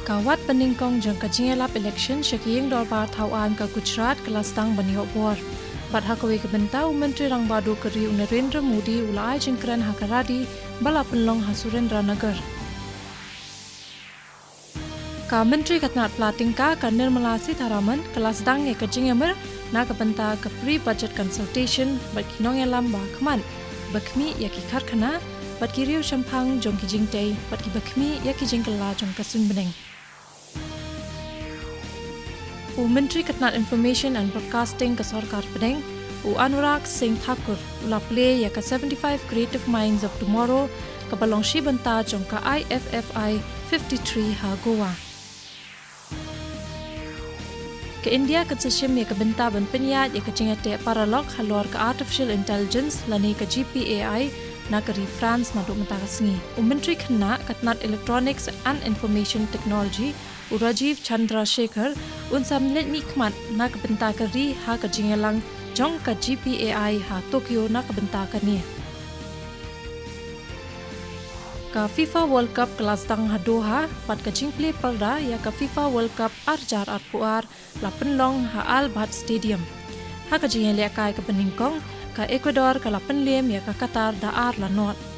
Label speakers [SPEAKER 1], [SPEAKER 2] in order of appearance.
[SPEAKER 1] Kawat peningkong jang kajingelap election syakiyeng dorbar tauan ke Gujarat kelastang bani Khubor. Bat hakawe ke Mynta Menteri Rang Badu keri Narendra Modi ulai jengkeran hakaradi bala penlong Hasurendra Nagar. Ka Menteri Katnat Platingka ka Nirmala Sitharaman kelastang ye kajingemer na kapenta ke pre-budget consultation bat kinong elam ba kman bakmi ya ki kharkhana bat kiriu shampang jong ki jingtei bat ki bakmi ya ki jingkala jong kasun beneng. Menteri Katnat Information and Broadcasting ke Sarkar Penang, Anurag Singh Thakur, ula play ya ke 75 Creative Minds of Tomorrow ke balong Shibanta jong ke IFFI 53 ha Goa. Ke India ke session ya ke benta ban penyat ya ke cingate paralog halor ke Artificial Intelligence lani ke GPAI na ke France na duk mentagasngi. Menteri Katnat Electronics and Information Technology Rajiv Chandrasekhar unsamlet nikmat na kabenta kari ha kajingelang jong ka GPAI ha Tokyo na kabenta kani. Ka FIFA World Cup kelastang ha Doha pat kajing play perda ya ka FIFA World Cup arjar arpuar la penlong ha Al Bayt Stadium. Ha kajingele kai ka peningkong ka Ecuador ka la penlem ya ka Qatar da ar la not.